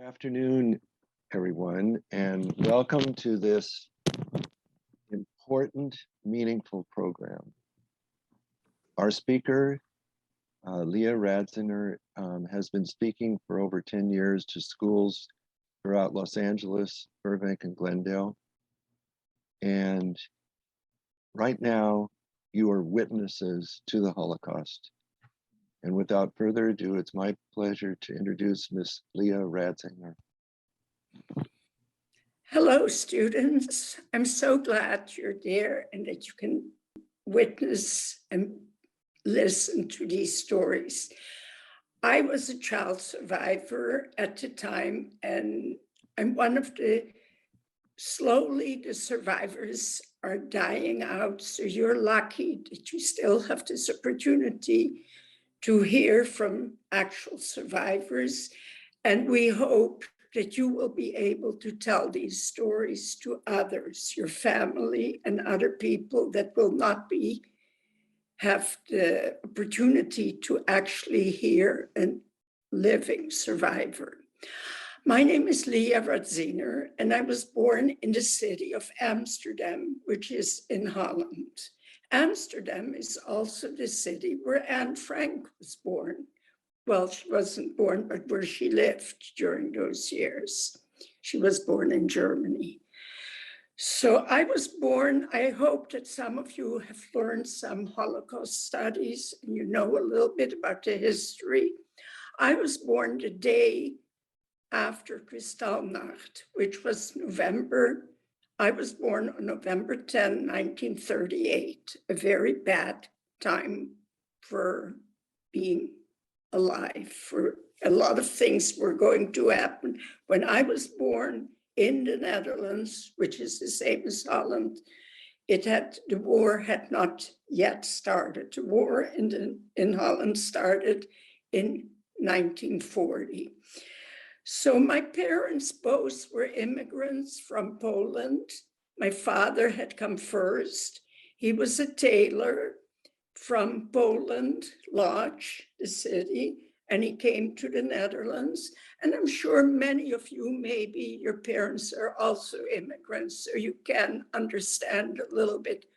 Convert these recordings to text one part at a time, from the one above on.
Afternoon, everyone, and welcome to this important, meaningful program. Our speaker, Lea Radziner, has been speaking for over 10 years to schools throughout Los Angeles, Burbank, and Glendale. And right now, you are witnesses to the Holocaust. And without further ado, it's my pleasure to introduce Ms. Lea Radziner. Hello, students. I'm so glad you're there and that you can witness and listen to these stories. I was a child survivor at the time, and I'm one of the survivors are dying out. So you're lucky that you still have this opportunity to hear from actual survivors. And we hope that you will be able to tell these stories to others, your family and other people that will not have the opportunity to actually hear a living survivor. My name is Lea Radziner, and I was born in the city of Amsterdam, which is in Holland. Amsterdam is also the city where Anne Frank was born. Well, she wasn't born, but where she lived during those years. She was born in Germany. So I was born, I hope that some of you have learned some Holocaust studies and you know a little bit about the history. I was born the day after Kristallnacht, which was November. I was born on November 10, 1938, a very bad time for being alive, for a lot of things were going to happen. When I was born in the Netherlands, which is the same as Holland, the war had not yet started. The war in Holland started in 1940. So my parents both were immigrants from Poland. My father had come first. He was a tailor from Poland, Lodz, the city, and he came to the Netherlands. And I'm sure many of you, maybe your parents are also immigrants, so you can understand a little bit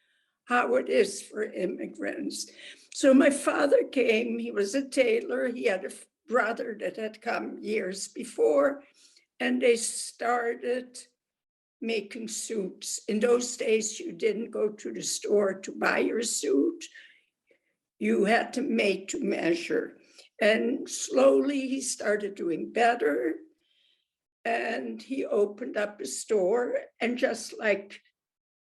how it is for immigrants. So my father came, he was a tailor, he had a brother that had come years before, and they started making suits. In those days, you didn't go to the store to buy your suit. You had to make to measure. And slowly he started doing better. And he opened up a store. And just like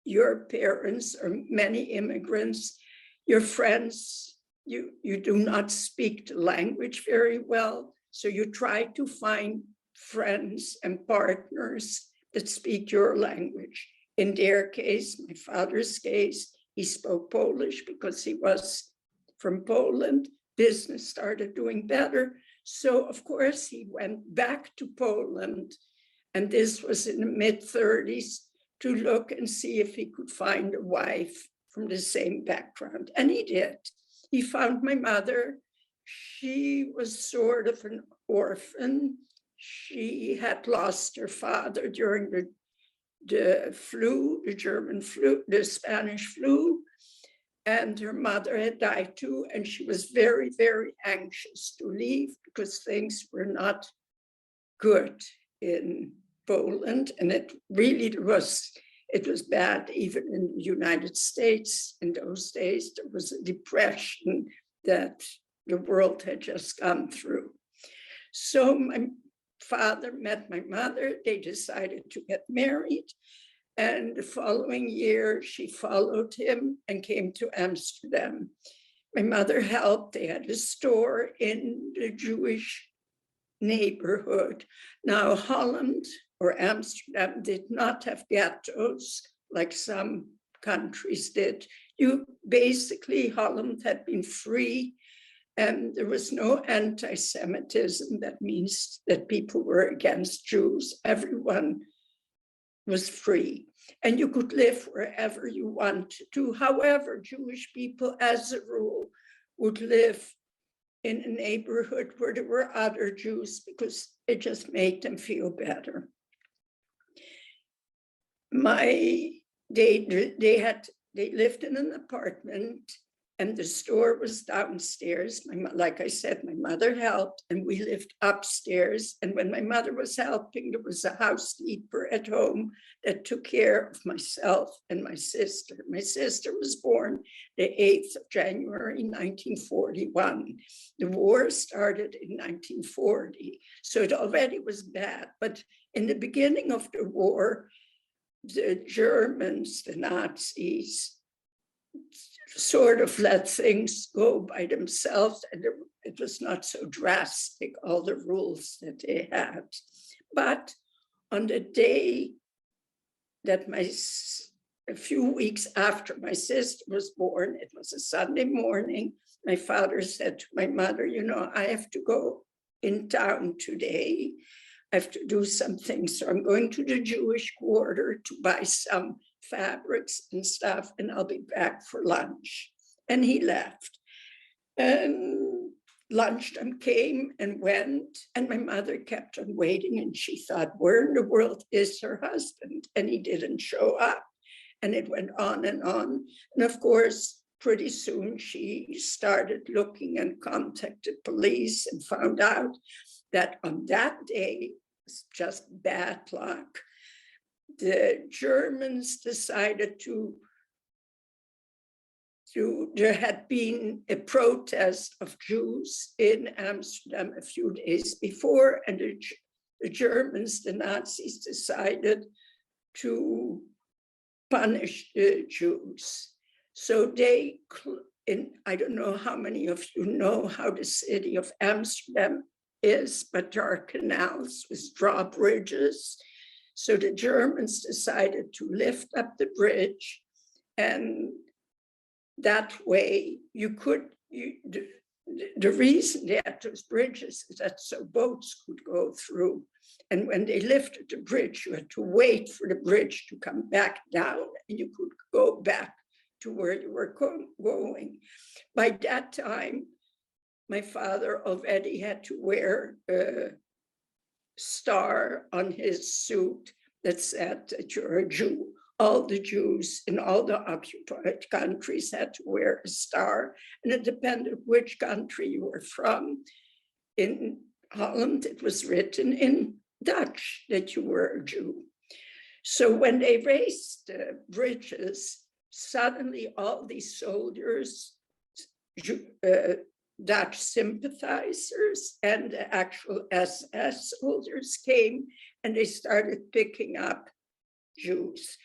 your parents or many immigrants, your friends, you do not speak the language very well. So you try to find friends and partners that speak your language. In their case, my father's case, he spoke Polish because he was from Poland. Business started doing better. So of course he went back to Poland, and this was in the mid-30s, to look and see if he could find a wife from the same background. And he did. He found my mother. She was sort of an orphan. She had lost her father during the flu, the German flu, the Spanish flu. And her mother had died too, and she was very, very anxious to leave because things were not good in Poland. And it was bad even in the United States in those days. There was a depression that the world had just gone through. So my father met my mother, they decided to get married. And the following year, she followed him and came to Amsterdam. My mother helped. They had a store in the Jewish neighborhood. Now, Holland or Amsterdam did not have ghettos like some countries did. Holland had been free, and there was no anti-Semitism. That means that people were against Jews. Everyone was free, and you could live wherever you wanted to. However, Jewish people, as a rule, would live in a neighborhood where there were other Jews because it just made them feel better. They lived in an apartment and the store was downstairs. Like I said, my mother helped and we lived upstairs. And when my mother was helping, there was a housekeeper at home that took care of myself and my sister. My sister was born the 8th of January, 1941. The war started in 1940, so it already was bad. But in the beginning of the war, the Germans, the Nazis, sort of let things go by themselves, and it was not so drastic, all the rules that they had. But on the day that a few weeks after my sister was born, it was a Sunday morning, my father said to my mother, you know, I have to go in town today. I have to do something, so I'm going to the Jewish quarter to buy some fabrics and stuff, and I'll be back for lunch. And he left. And lunchtime came and went, and my mother kept on waiting, and she thought, where in the world is her husband? And he didn't show up. And it went on and on. And of course, pretty soon she started looking and contacted police and found out that on that day, it's just bad luck, the Germans decided there had been a protest of Jews in Amsterdam a few days before, and the Germans, the Nazis, decided to punish the Jews. So I don't know how many of you know how the city of Amsterdam is, but there are canals with drawbridges. So the Germans decided to lift up the bridge, and that way the reason they had those bridges is that so boats could go through. And when they lifted the bridge, you had to wait for the bridge to come back down, and you could go back to where you were going. By that time, my father already had to wear a star on his suit that said that you're a Jew. All the Jews in all the occupied countries had to wear a star, and it depended which country you were from. In Holland, it was written in Dutch that you were a Jew. So when they raised the bridges, suddenly all these soldiers, Dutch sympathizers and the actual SS soldiers came, and they started picking up Jews.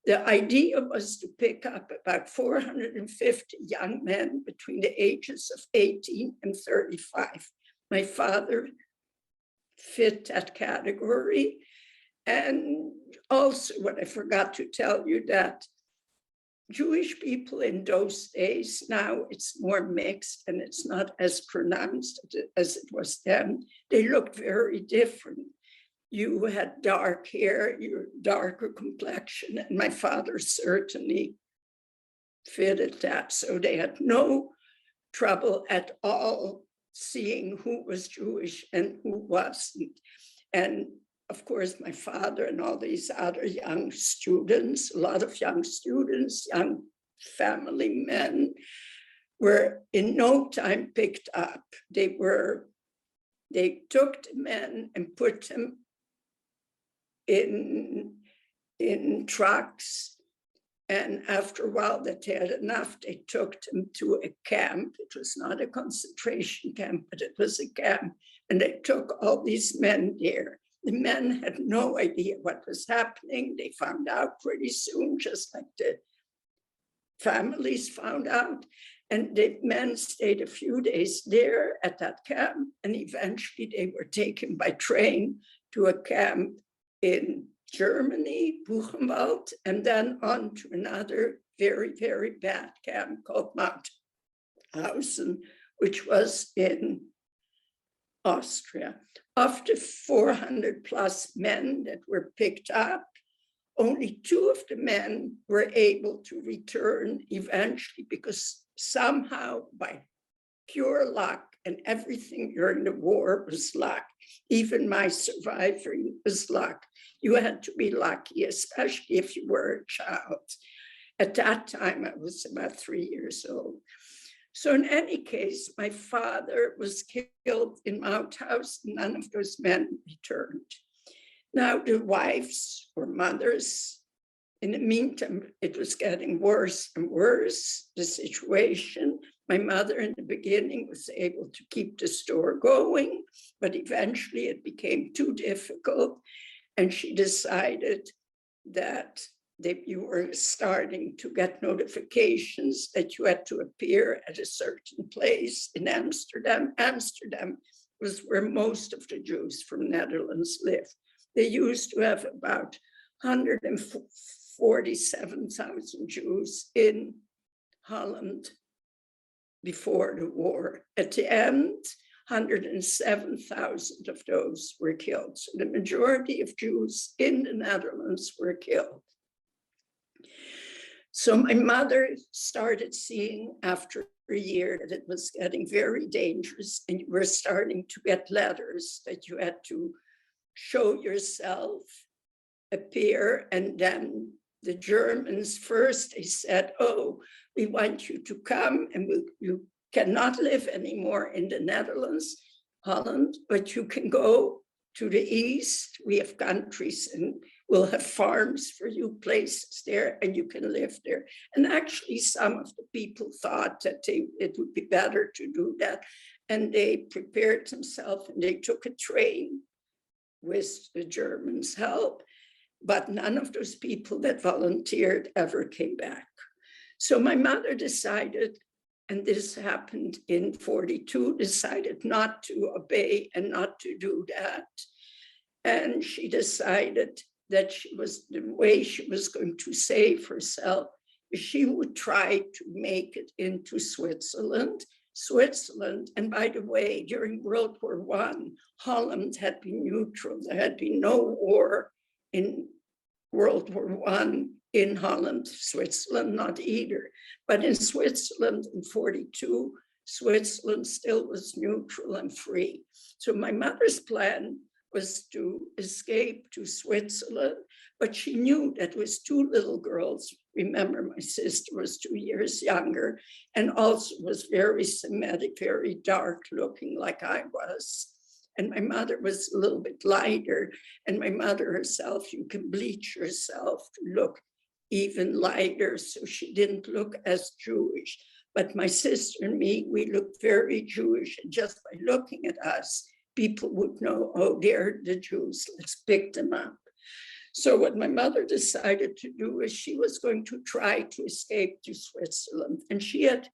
The idea was to pick up about 450 young men between the ages of 18 and 35. My father fit that category. And also, what I forgot to tell you, that Jewish people in those days, now it's more mixed and it's not as pronounced as it was then. They looked very different. You had dark hair, your darker complexion, and my father certainly fitted that. So they had no trouble at all seeing who was Jewish and who wasn't. And of course, my father and all these other young students, a lot of young students, young family men, were in no time picked up. They took the men and put them in trucks. And after a while that they had enough, they took them to a camp. It was not a concentration camp, but it was a camp. And they took all these men there. The men had no idea what was happening. They found out pretty soon, just like the families found out. And the men stayed a few days there at that camp. And eventually they were taken by train to a camp in Germany, Buchenwald, and then on to another very, very bad camp called Mauthausen, which was in Austria. Of the 400 plus men that were picked up, only 2 of the men were able to return eventually, because somehow by pure luck and everything during the war was luck. Even my surviving was luck. You had to be lucky, especially if you were a child. At that time, I was about 3 years old. So in any case, my father was killed in Mount House. None of those men returned. Now the wives or mothers, in the meantime, it was getting worse and worse, the situation. My mother in the beginning was able to keep the store going, but eventually it became too difficult. And she decided that you were starting to get notifications that you had to appear at a certain place in Amsterdam. Amsterdam was where most of the Jews from Netherlands lived. They used to have about 147,000 Jews in Holland before the war. At the end, 107,000 of those were killed. So the majority of Jews in the Netherlands were killed. So my mother started seeing after a year that it was getting very dangerous, and you were starting to get letters that you had to show yourself, appear, and then the Germans first, they said, oh, we want you to come, and you cannot live anymore in the Netherlands, Holland, but you can go to the east. We have countries and we'll have farms for you, places there, and you can live there. And actually some of the people thought that it would be better to do that. And they prepared themselves and they took a train with the Germans' help, but none of those people that volunteered ever came back. So my mother decided, and this happened in 42, decided not to obey and not to do that. And she decided that the way she was going to save herself, she would try to make it into Switzerland. And by the way, during World War I, Holland had been neutral. There had been no war in World War I in Holland, Switzerland, not either. But in Switzerland in 42, Switzerland still was neutral and free. So my mother's plan was to escape to Switzerland, but she knew that with two little girls. Remember, my sister was 2 years younger and also was very Semitic, very dark looking like I was. And my mother was a little bit lighter. And my mother herself, you can bleach yourself to look even lighter. So she didn't look as Jewish. But my sister and me, we looked very Jewish. And just by looking at us, people would know, oh, they're the Jews, let's pick them up. So what my mother decided to do is she was going to try to escape to Switzerland. And she had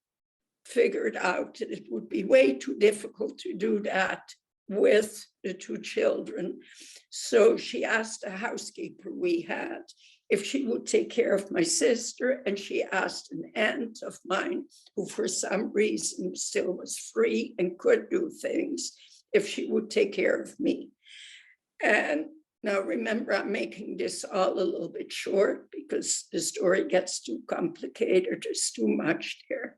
figured out that it would be way too difficult to do that with the two children. So she asked a housekeeper we had if she would take care of my sister, and she asked an aunt of mine, who for some reason still was free and could do things, if she would take care of me. And now remember, I'm making this all a little bit short because the story gets too complicated, there's too much there.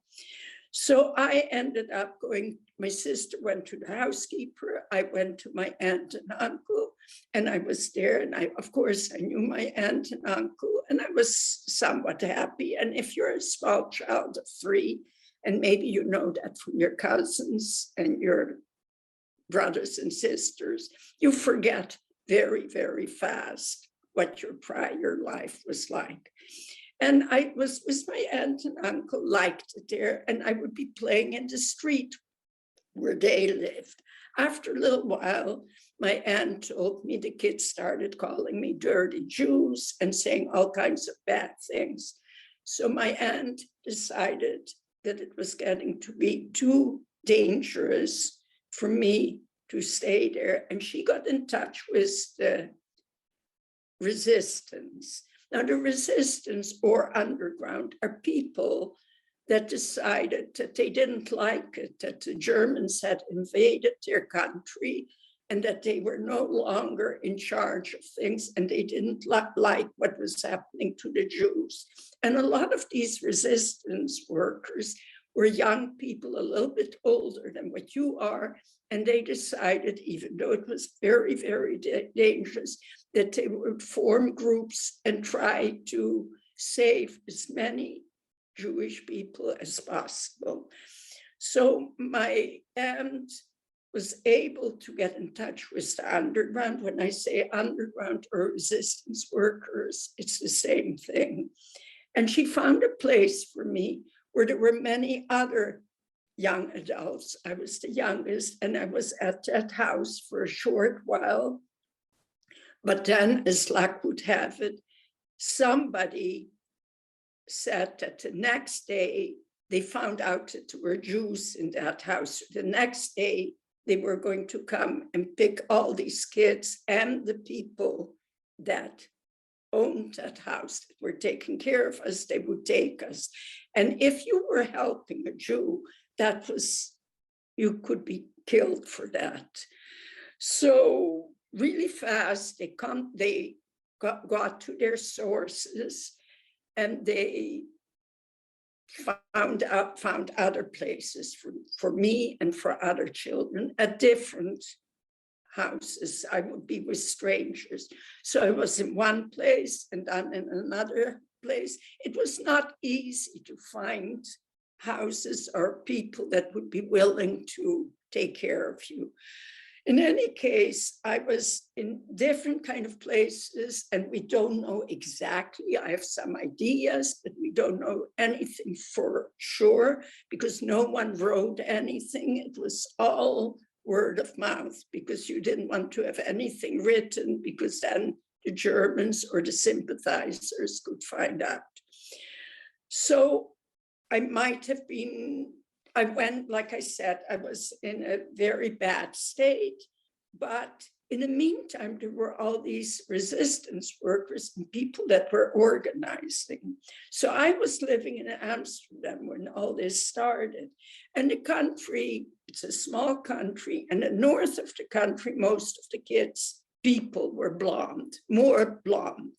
So I ended up going, my sister went to the housekeeper, I went to my aunt and uncle, and I was there, and of course I knew my aunt and uncle, and I was somewhat happy. And if you're a small child of 3, and maybe you know that from your cousins and your brothers and sisters, you forget very, very fast what your prior life was like. And I was with my aunt and uncle, liked it there, and I would be playing in the street where they lived. After a little while, my aunt told me the kids started calling me dirty Jews and saying all kinds of bad things. So my aunt decided that it was getting to be too dangerous for me to stay there. And she got in touch with the resistance. Now, the resistance or underground are people that decided that they didn't like it, that the Germans had invaded their country and that they were no longer in charge of things, and they didn't like what was happening to the Jews. And a lot of these resistance workers were young people a little bit older than what you are. And they decided, even though it was very, very dangerous, that they would form groups and try to save as many Jewish people as possible. So my aunt was able to get in touch with the underground. When I say underground or resistance workers, it's the same thing. And she found a place for me where there were many other young adults. I was the youngest, and I was at that house for a short while. But then, as luck would have it, somebody said that the next day they found out that there were Jews in that house. The next day, they were going to come and pick all these kids and the people that owned that house, that were taking care of us. They would take us. And if you were helping a Jew, that was, you could be killed for that. So really fast, they got to their sources, and they found other places for me and for other children at different houses. I would be with strangers. So I was in one place and then in another place. It was not easy to find houses or people that would be willing to take care of you. In any case, I was in different kind of places, and we don't know exactly. I have some ideas, but we don't know anything for sure because no one wrote anything. It was all word of mouth because you didn't want to have anything written because then the Germans or the sympathizers could find out. So I might have been, I went, like I said, I was in a very bad state, but in the meantime, there were all these resistance workers and people that were organizing. So I was living in Amsterdam when all this started. And the country, it's a small country, and the north of the country, most of the people were blonde, more blonde.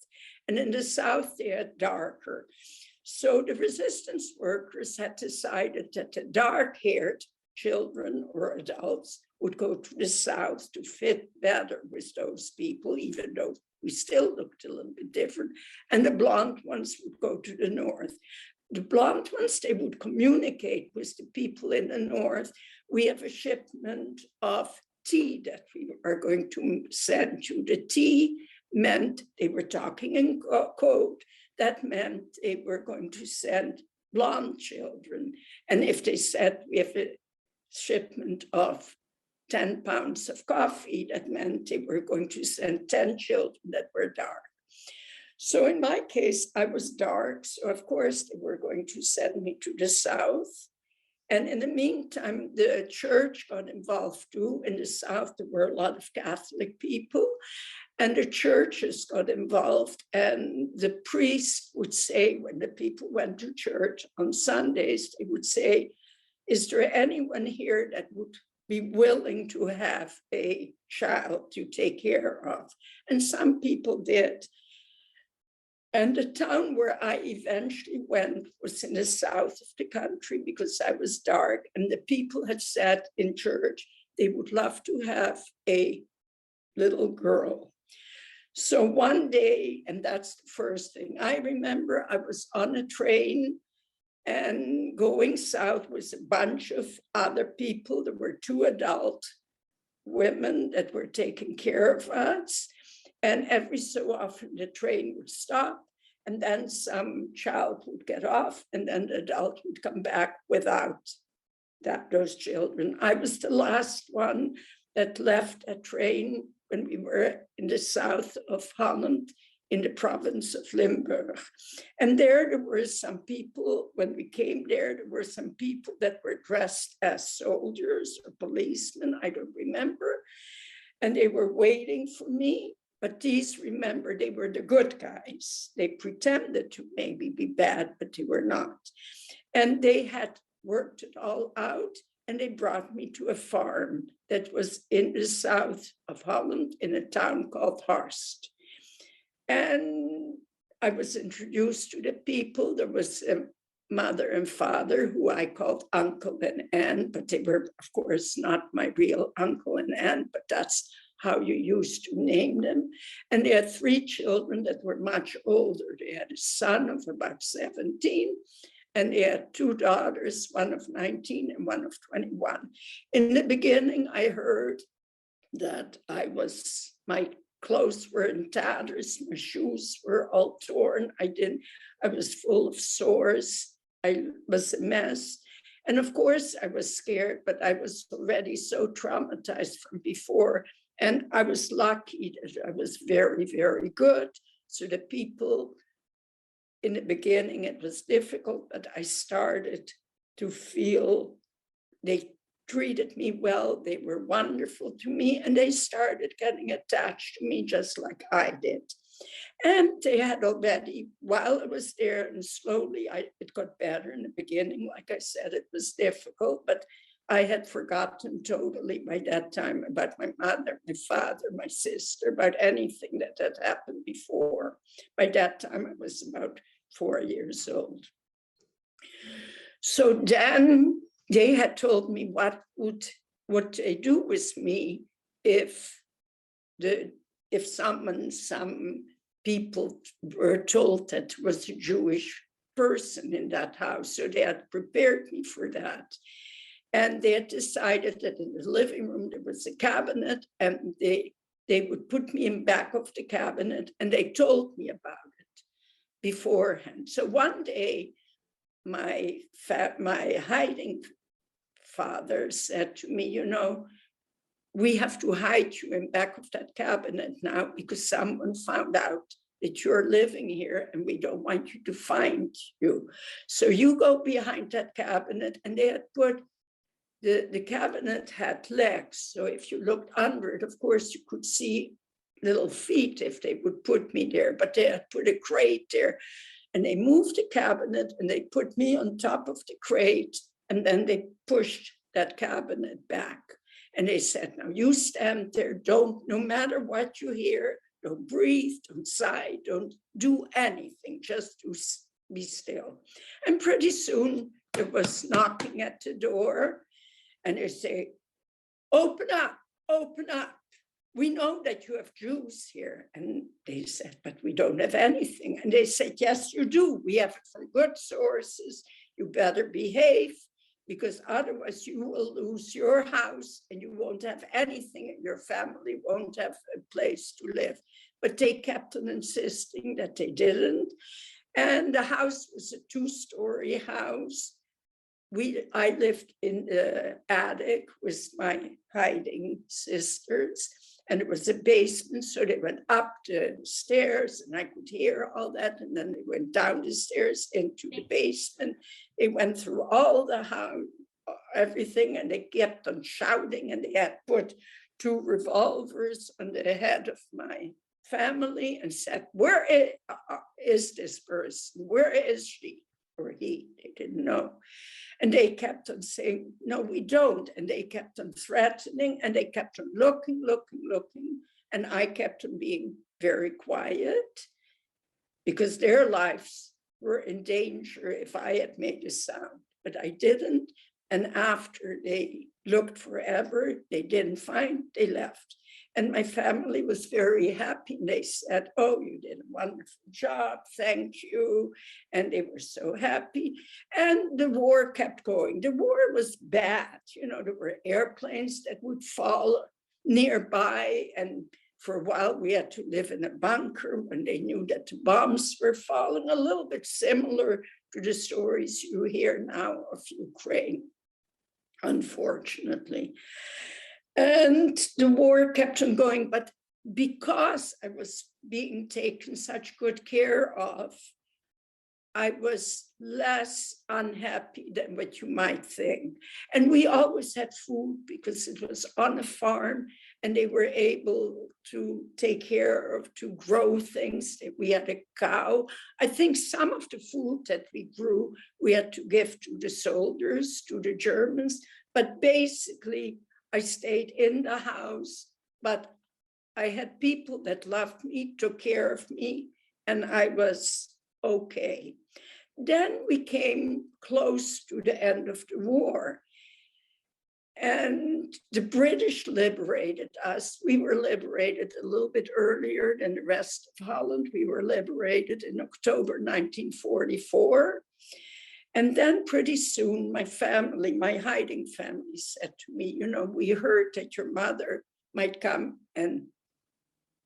And in the south, they are darker. So the resistance workers had decided that the dark-haired children or adults would go to the south to fit better with those people, even though we still looked a little bit different. And the blonde ones would go to the north. The blonde ones, they would communicate with the people in the north. We have a shipment of tea that we are going to send you. The tea meant they were talking in code. That meant they were going to send blonde children. And if they said we have a shipment of 10 pounds of coffee, that meant they were going to send 10 children that were dark. So in my case, I was dark. So of course, they were going to send me to the south. And in the meantime, the church got involved too. In the south, there were a lot of Catholic people. And the churches got involved, and the priests would say, when the people went to church on Sundays, they would say, is there anyone here that would be willing to have a child to take care of? And some people did. And the town where I eventually went was in the south of the country because I was dark, and the people had said in church they would love to have a little girl. So one day, and that's the first thing I remember, I was on a train and going south with a bunch of other people. There were 2 adult women that were taking care of us. And every so often the train would stop, and then some child would get off, and then the adult would come back without those children. I was the last one that left a train when we were in the south of Holland, in the province of Limburg. And there were some people, when we came there were some people that were dressed as soldiers or policemen, I don't remember. And they were waiting for me. But these, remember, they were the good guys. They pretended to maybe be bad, but they were not. And they had worked it all out. And they brought me to a farm that was in the south of Holland in a town called Horst. And I was introduced to the people. There was mother and father, who I called uncle and aunt, but they were, of course, not my real uncle and aunt, but that's how you used to name them. And they had 3 children that were much older. They had a son of about 17, and they had 2 daughters, one of 19 and one of 21. In the beginning, I heard that my clothes were in tatters, my shoes were all torn. I was full of sores. I was a mess. And of course I was scared, but I was already so traumatized from before. And I was lucky that I was very, very good. So the people, in the beginning, it was difficult, but I started to feel they treated me well. They were wonderful to me, and they started getting attached to me just like I did. And they had already, while I was there, and slowly it got better in the beginning. Like I said, it was difficult, but I had forgotten totally by that time about my mother, my father, my sister, about anything that had happened before. By that time, I was about 4 years old. So then they had told me what they do with me if some people were told that there was a Jewish person in that house. So they had prepared me for that. And they had decided that in the living room there was a cabinet, and they would put me in back of the cabinet, and they told me about it beforehand. So one day, my hiding father said to me, you know, we have to hide you in back of that cabinet now because someone found out that you're living here and we don't want you to find you. So you go behind that cabinet. And they had put, the cabinet had legs. So if you looked under it, of course, you could see little feet if they would put me there, but they had put a crate there. And they moved the cabinet and they put me on top of the crate, and then they pushed that cabinet back. And they said, now you stand there, no matter what you hear, don't breathe, don't sigh, don't do anything, just be still. And pretty soon there was knocking at the door, and they say, open up, open up. We know that you have Jews here. And they said, but we don't have anything. And they said, yes, you do. We have it from good sources. You better behave, because otherwise you will lose your house and you won't have anything, and your family won't have a place to live. But they kept on insisting that they didn't. And the house was a 2-story house. I lived in the attic with my hiding sisters, and it was a basement. So they went up the stairs and I could hear all that. And then they went down the stairs into the basement. They went through all the house, everything, and they kept on shouting, and they had put 2 revolvers on the head of my family and said, where is this person? Where is she? Or he, they didn't know. And they kept on saying, no, we don't. And they kept on threatening, and they kept on looking. And I kept on being very quiet, because their lives were in danger if I had made a sound, but I didn't. And after they looked forever, they didn't find, they left. And my family was very happy. They said, oh, you did a wonderful job, thank you. And they were so happy. And the war kept going. The war was bad. You know, there were airplanes that would fall nearby. And for a while, we had to live in a bunker when they knew that the bombs were falling, a little bit similar to the stories you hear now of Ukraine, unfortunately. And the war kept on going, but because I was being taken such good care of, I was less unhappy than what you might think. And we always had food because it was on a farm, and they were able to take care of, to grow things. We had a cow. I think some of the food that we grew, we had to give to the soldiers, to the Germans, but basically, I stayed in the house, but I had people that loved me, took care of me, and I was okay. then we came close to the end of the war. And the British liberated us. We were liberated a little bit earlier than the rest of Holland. We were liberated in October 1944. And then pretty soon, my family, my hiding family said to me, you know, we heard that your mother might come and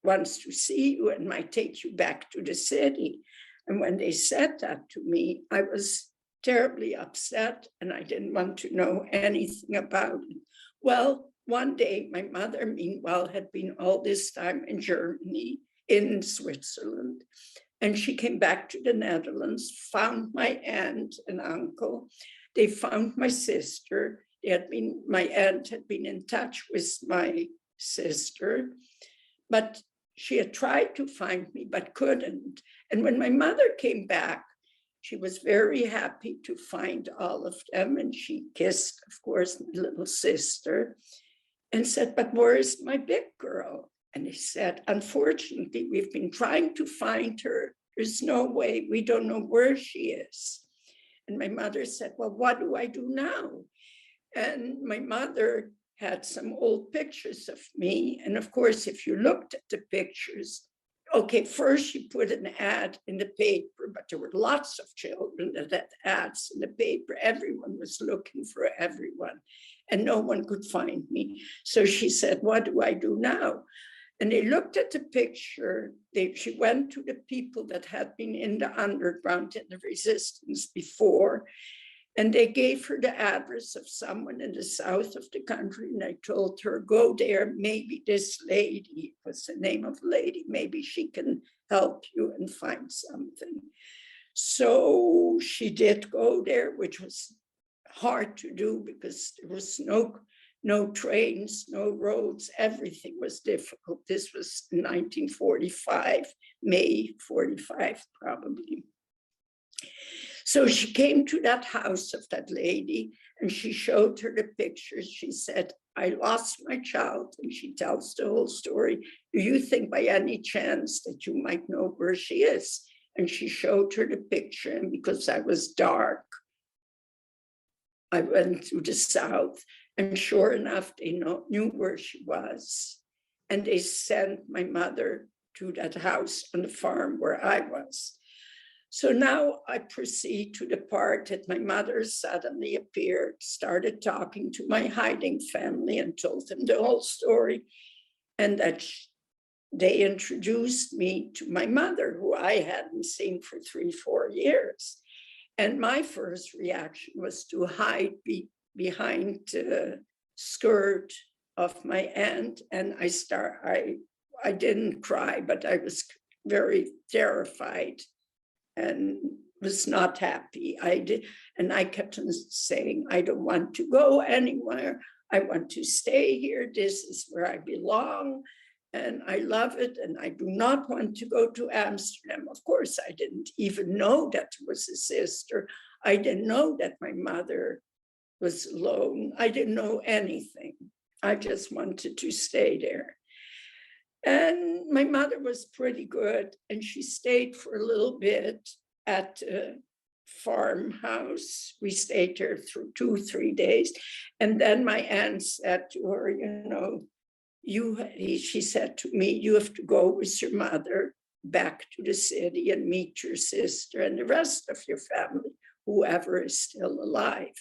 wants to see you and might take you back to the city. And when they said that to me, I was terribly upset and I didn't want to know anything about it. Well, one day my mother, meanwhile, had been all this time in Germany, in Switzerland, and she came back to the Netherlands, found my aunt and uncle. They found my sister. My aunt had been in touch with my sister, but she had tried to find me, but couldn't. And when my mother came back, she was very happy to find all of them. And she kissed, of course, my little sister and said, but where is my big girl? And he said, unfortunately, we've been trying to find her. There's no way, we don't know where she is. And my mother said, well, what do I do now? And my mother had some old pictures of me. And of course, if you looked at the pictures, okay, first she put an ad in the paper, but there were lots of children that had ads in the paper. Everyone was looking for everyone and no one could find me. So she said, what do I do now? And they looked at the picture. She went to the people that had been in the underground in the resistance before, and they gave her the address of someone in the south of the country. And I told her, go there, maybe this lady, what's the name of the lady, maybe she can help you and find something. So she did go there, which was hard to do because there was no trains, no roads, everything was difficult. This was 1945, May 45, probably. So she came to that house of that lady and she showed her the pictures. She said, I lost my child. And she tells the whole story. Do you think by any chance that you might know where she is? And she showed her the picture. And because I was dark, I went to the south. And sure enough, they knew where she was. And they sent my mother to that house on the farm where I was. So now I proceed to the part that my mother suddenly appeared, started talking to my hiding family and told them the whole story. And that they introduced me to my mother, who I hadn't seen for 3-4 years. And my first reaction was to hide behind the skirt of my aunt. And I didn't cry, but I was very terrified and was not happy. I kept on saying, I don't want to go anywhere. I want to stay here. This is where I belong. And I love it. And I do not want to go to Amsterdam. Of course, I didn't even know that there was a sister. I didn't know that my mother was alone. I didn't know anything. I just wanted to stay there. And my mother was pretty good, and she stayed for a little bit at a farmhouse. We stayed there through 2-3 days. And then my aunt said to her, you know, she said to me, you have to go with your mother back to the city and meet your sister and the rest of your family, whoever is still alive.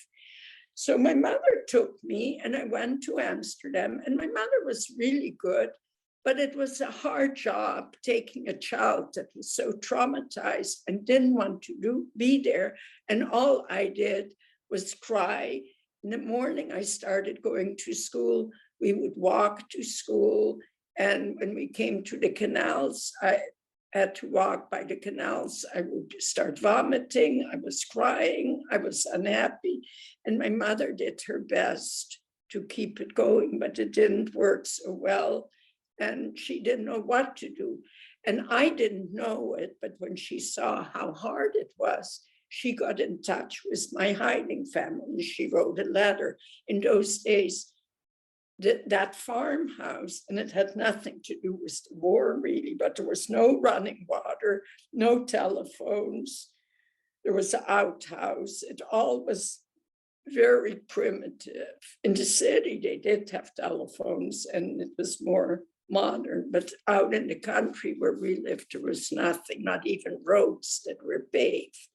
So my mother took me and I went to Amsterdam, and my mother was really good. But it was a hard job taking a child that was so traumatized and didn't want to be there. And all I did was cry. In the morning, I started going to school. We would walk to school. And when we came to the canals, I had to walk by the canals. I would start vomiting. I was crying. I was unhappy. And my mother did her best to keep it going, but it didn't work so well. And she didn't know what to do. And I didn't know it, but when she saw how hard it was, she got in touch with my hiding family. She wrote a letter. In those days, that farmhouse, and it had nothing to do with the war really, but there was no running water, no telephones. There was an outhouse. It all was very primitive. In the city, they did have telephones and it was more modern, but out in the country where we lived, there was nothing, not even roads that were paved.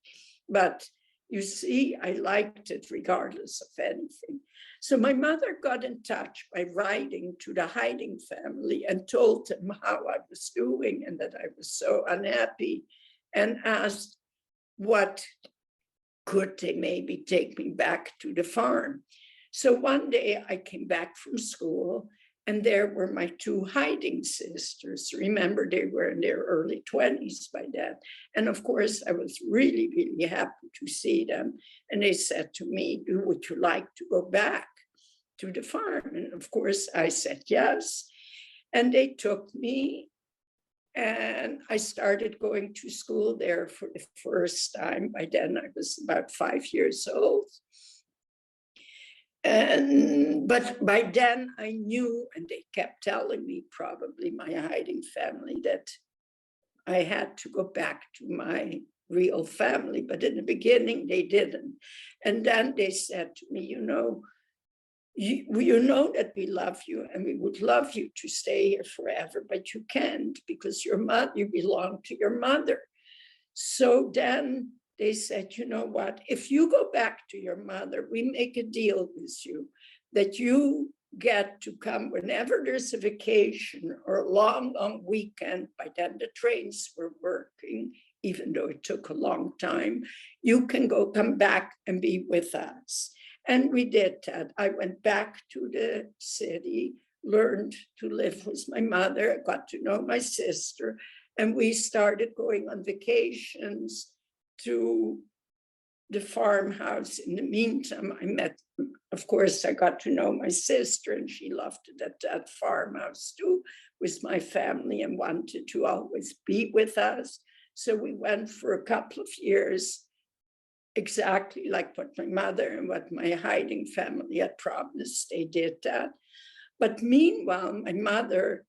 But you see, I liked it regardless of anything. So my mother got in touch by writing to the Hiding family and told them how I was doing and that I was so unhappy, and asked what could they maybe take me back to the farm. So one day I came back from school and there were my two Hiding sisters. Remember, they were in their early 20s by then. And of course, I was really, really happy to see them. And they said to me, would you like to go back to the farm? And of course, I said yes. And they took me and I started going to school there for the first time. By then I was about 5 years old. But by then I knew, and they kept telling me, probably my Hiding family, that I had to go back to my real family. But in the beginning they didn't. And then they said to me, you know that we love you and we would love you to stay here forever, but you can't because you belong to your mother. So then they said, you know what, if you go back to your mother, we make a deal with you that you get to come whenever there's a vacation or a long, long weekend. By then the trains were working, even though it took a long time. You can come back and be with us. And we did that. I went back to the city, learned to live with my mother, got to know my sister, and we started going on vacations to the farmhouse. In the meantime, of course, I got to know my sister, and she loved it at that farmhouse too, with my family, and wanted to always be with us. So we went for a couple of years, exactly like what my mother and what my Hiding family had promised. They did that. But meanwhile, my mother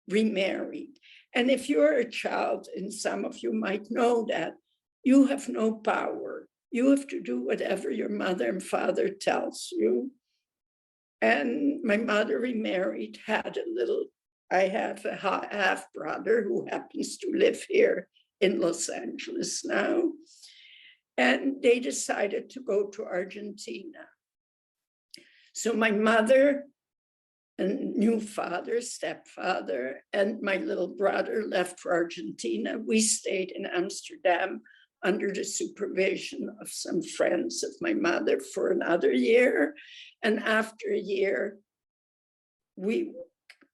remarried. And if you're a child, and some of you might know that, you have no power. You have to do whatever your mother and father tells you. And my mother remarried, I have a half brother who happens to live here in Los Angeles now. And they decided to go to Argentina. So my mother and new father, stepfather, and my little brother left for Argentina. We stayed in Amsterdam under the supervision of some friends of my mother for another year. And after a year, we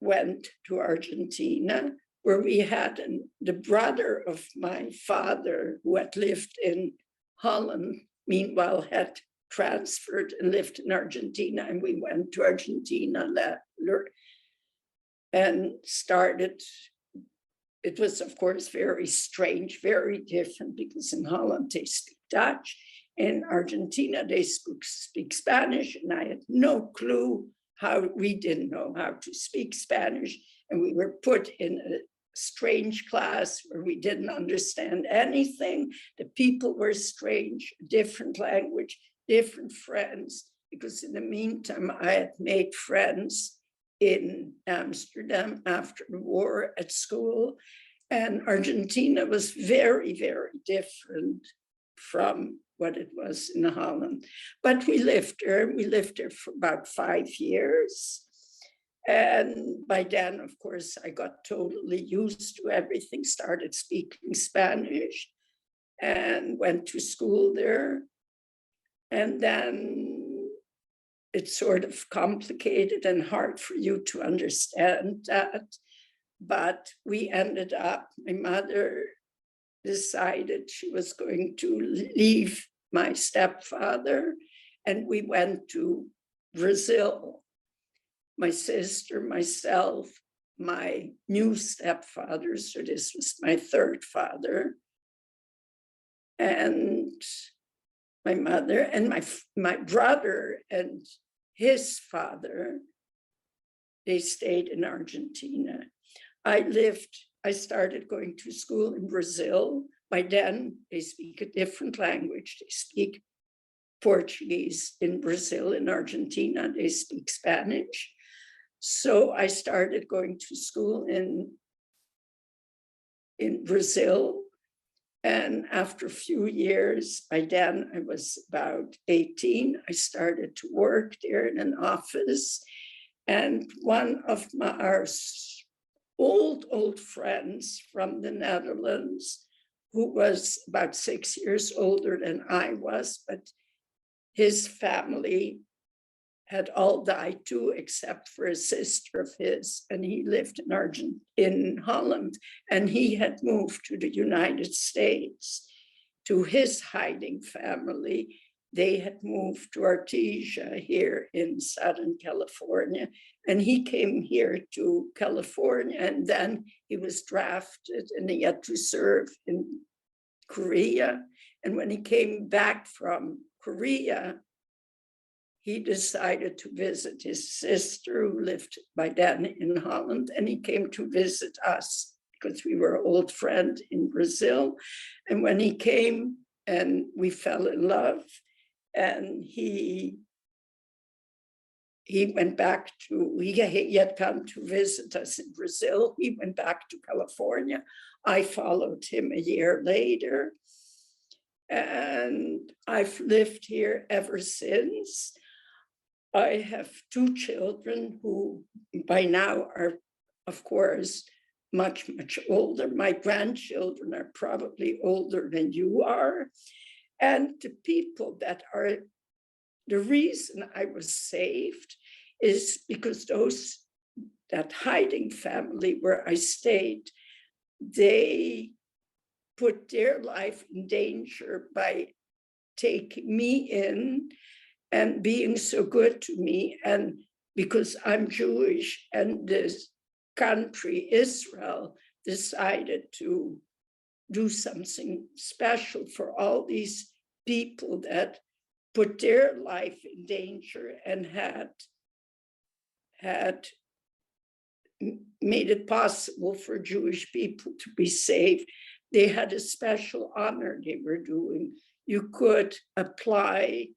went to Argentina, where we had the brother of my father, who had lived in Holland, meanwhile had transferred and lived in Argentina, and we went to Argentina and started. It was, of course, very strange, very different, because in Holland they speak Dutch, in Argentina they speak Spanish, and I had no clue we didn't know how to speak Spanish, and we were put in a strange class where we didn't understand anything. The people were strange, different language, different friends, because in the meantime, I had made friends in Amsterdam after the war at school. And Argentina was very, very different from what it was in Holland. But we lived there. We lived there for about 5 years. And by then, of course, I got totally used to everything, started speaking Spanish and went to school there. And then it's sort of complicated and hard for you to understand that. But we ended up, my mother decided she was going to leave my stepfather, and we went to Brazil. My sister, myself, my new stepfather, so this was my third father, and my mother, and my brother and his father, they stayed in Argentina. I lived I started going to school in Brazil. By then, they speak a different language. They speak Portuguese in Brazil. In Argentina, they speak Spanish. So I started going to school in Brazil. And after a few years, by then I was about 18, I started to work there in an office. And one of our old friends from the Netherlands, who was about 6 years older than I was, but his family had all died too, except for a sister of his, and he lived in Holland, and he had moved to the United States to his hiding family. They had moved to Artesia here in Southern California, and he came here to California, and then he was drafted and he had to serve in Korea. And when he came back from Korea, he decided to visit his sister who lived by then in Holland, and he came to visit us because we were old friends in Brazil. And when he came, and we fell in love, and he went back to, he had come to visit us in Brazil. He went back to California. I followed him a year later, and I've lived here ever since. I have 2 children who by now are, of course, much older. My grandchildren are probably older than you are. And the people that are, the reason I was saved is because that hiding family where I stayed, they put their life in danger by taking me in and being so good to me. And because I'm Jewish, and this country, Israel, decided to do something special for all these people that put their life in danger and had made it possible for Jewish people to be saved. They had a special honor they were doing. You could apply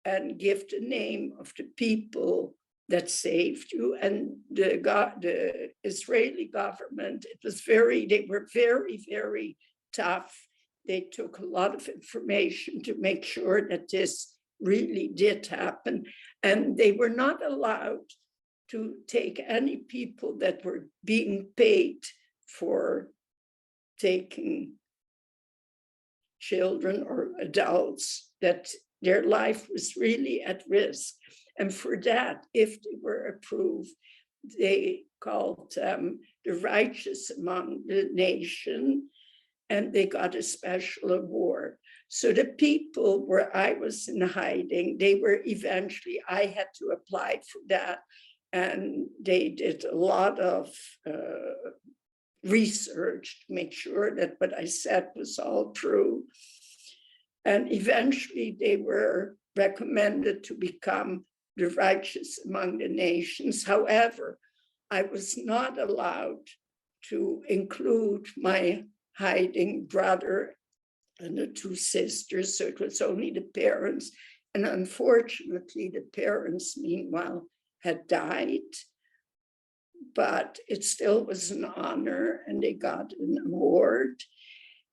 and give the name of the people that saved you. And the Israeli government, they were very, very tough. They took a lot of information to make sure that this really did happen. And they were not allowed to take any people that were being paid for taking children or adults that their life was really at risk. And for that, if they were approved, they called them the righteous among the nation, and they got a special award. So the people where I was in hiding, they were eventually, I had to apply for that. And they did a lot of research to make sure that what I said was all true. And eventually they were recommended to become the righteous among the nations. However, I was not allowed to include my hiding brother and the 2 sisters, so it was only the parents. And unfortunately, the parents, meanwhile, had died, but it still was an honor, and they got an award.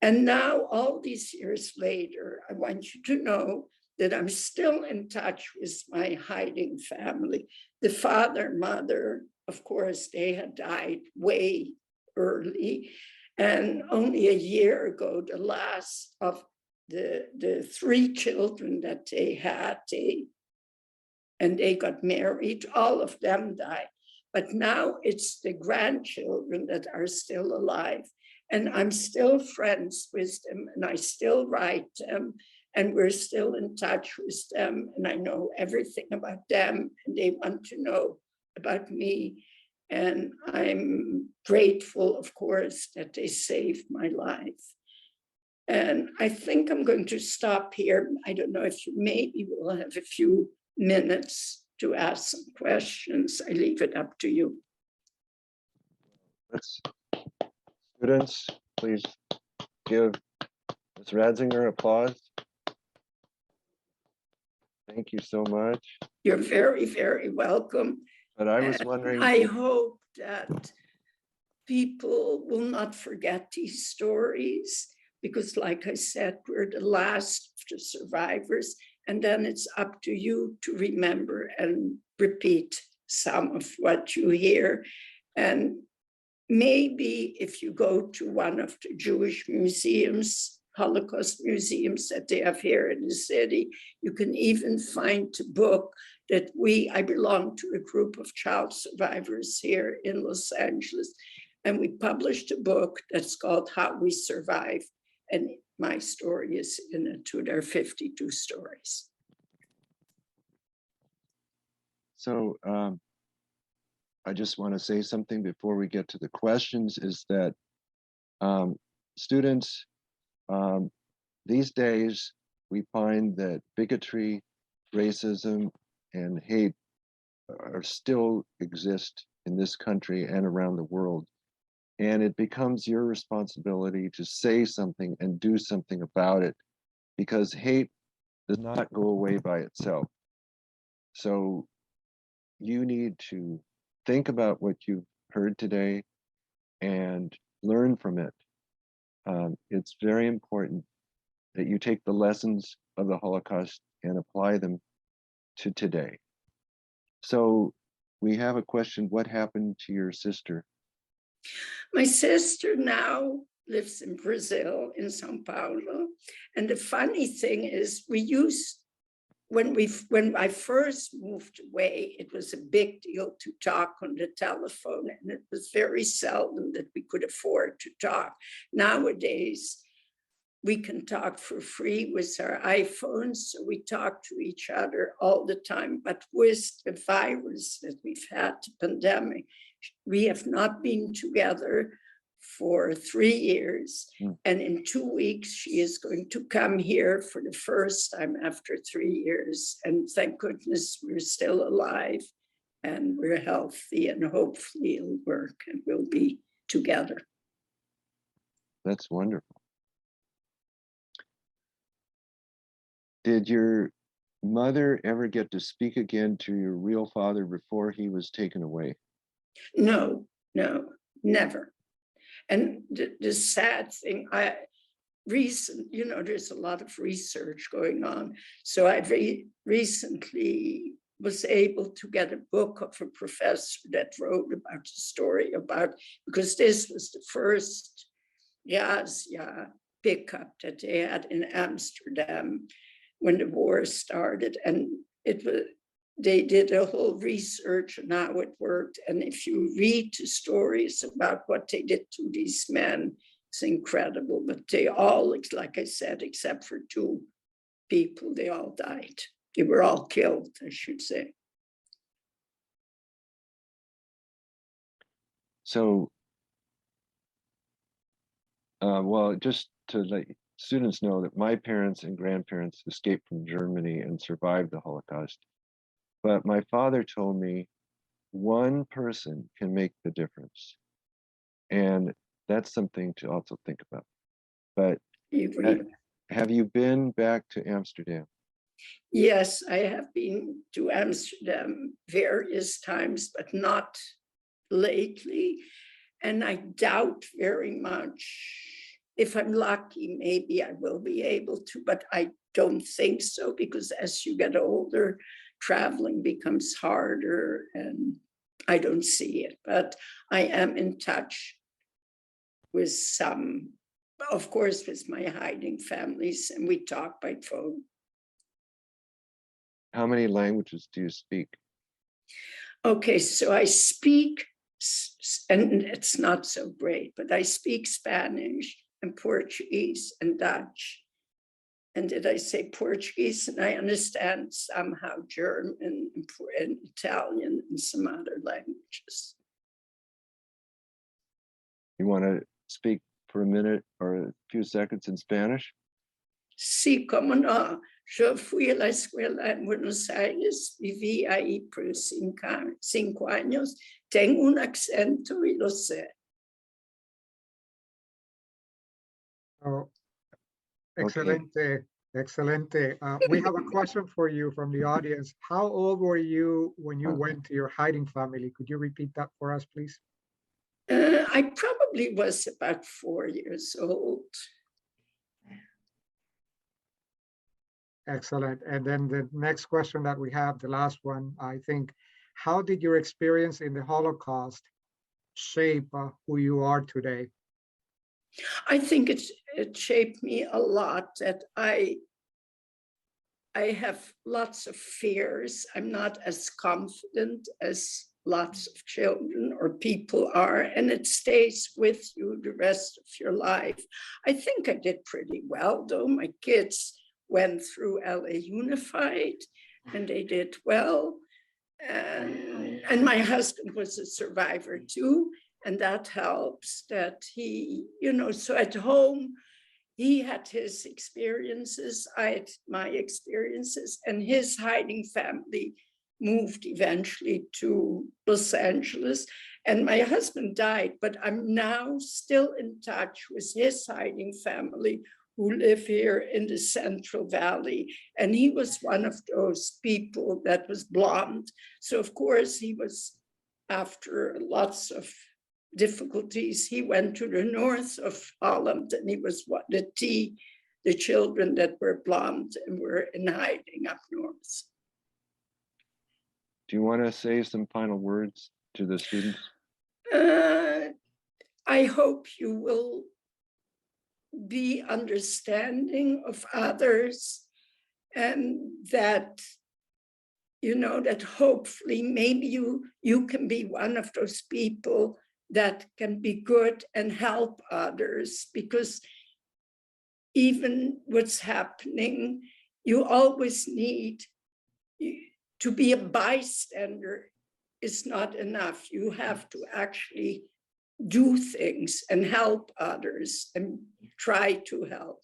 And now, all these years later, I want you to know that I'm still in touch with my hiding family. The father, mother, of course, they had died way early. And only a year ago, the last of the 3 children that they had, and they got married, all of them died. But now it's the grandchildren that are still alive. And I'm still friends with them, and I still write them, and we're still in touch with them. And I know everything about them, and they want to know about me. And I'm grateful, of course, that they saved my life. And I think I'm going to stop here. I don't know if you maybe will have a few minutes to ask some questions. I leave it up to you. Let's Students, please give Ms. Radziner applause. Thank you so much. You're very, very welcome. But I was And wondering, I hope that people will not forget these stories because, like I said, we're the last survivors, and then it's up to you to remember and repeat some of what you hear. And maybe if you go to one of the Jewish museums, Holocaust museums that they have here in the city, you can even find a book that I belong to a group of child survivors here in Los Angeles, and we published a book that's called How We Survive, and my story is in it too. There are 52 stories. so I just want to say something before we get to the questions, is that students, these days, we find that bigotry, racism, and hate are still exist in this country and around the world. And it becomes your responsibility to say something and do something about it, because hate does not go away by itself. So you need to think about what you've heard today and learn from it. It's very important that you take the lessons of the Holocaust and apply them to today. So we have a question: what happened to your sister? My sister now lives in Brazil, in Sao Paulo. And the funny thing is, when I first moved away, it was a big deal to talk on the telephone, and it was very seldom that we could afford to talk. Nowadays, we can talk for free with our iPhones, so we talk to each other all the time. But with the virus that we've had, the pandemic, we have not been together for 3 years. And in 2 weeks, she is going to come here for the first time after 3 years. And thank goodness we're still alive and we're healthy, and hopefully it'll work and we'll be together. That's wonderful. Did your mother ever get to speak again to your real father before he was taken away? No, never. And the sad thing, there's a lot of research going on. So I recently was able to get a book of a professor that wrote about the story because this was the first razzia pickup that they had in Amsterdam when the war started. And they did a whole research on how it worked. And if you read the stories about what they did to these men, it's incredible. But they all, like I said, except for 2 people, they all died. They were all killed, I should say. So, well, just to let students know that my parents and grandparents escaped from Germany and survived the Holocaust. But my father told me one person can make the difference. And that's something to also think about. But have you been back to Amsterdam? Yes, I have been to Amsterdam various times, but not lately. And I doubt very much. If I'm lucky, maybe I will be able to, but I don't think so, because as you get older, traveling becomes harder and I don't see it. But I am in touch with some, of course, with my hiding families, and we talk by phone. How many languages do you speak? Okay, so I speak, and it's not so great, but I speak Spanish and Portuguese and Dutch. And did I say Portuguese? And I understand somehow German and Italian and some other languages. You want to speak for a minute or a few seconds in Spanish? Sí, cómo no. Yo fui a la escuela en Buenos Aires, viví ahí por 5 años, tengo un acento y lo sé. Oh, Okay. excelente, excelente. We have a question for you from the audience. How old were you when you went to your hiding family? Could you repeat that for us, please? I probably was about 4 years old. Excellent. And then the next question that we have, the last one, I think, how did your experience in the Holocaust shape who you are today? I think it shaped me a lot, that I have lots of fears. I'm not as confident as lots of children or people are, and it stays with you the rest of your life. I think I did pretty well, though. My kids went through LA Unified, and they did well. And my husband was a survivor too, and that helps, that he, so at home, he had his experiences, I had my experiences, and his hiding family moved eventually to Los Angeles. And my husband died, but I'm now still in touch with his hiding family who live here in the Central Valley. And he was one of those people that was blonde. So of course he was, after lots of difficulties, he went to the north of Holland, and he was the children that were blonde and were in hiding up north. Do you want to say some final words to the students? I hope you will be understanding of others, and that, that hopefully maybe you can be one of those people that can be good and help others, because even what's happening, you always need to be a bystander is not enough. You have to actually do things and help others and try to help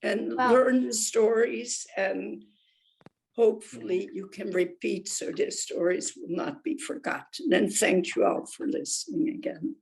and learn the stories, and hopefully you can repeat so their stories will not be forgotten. And thank you all for listening again.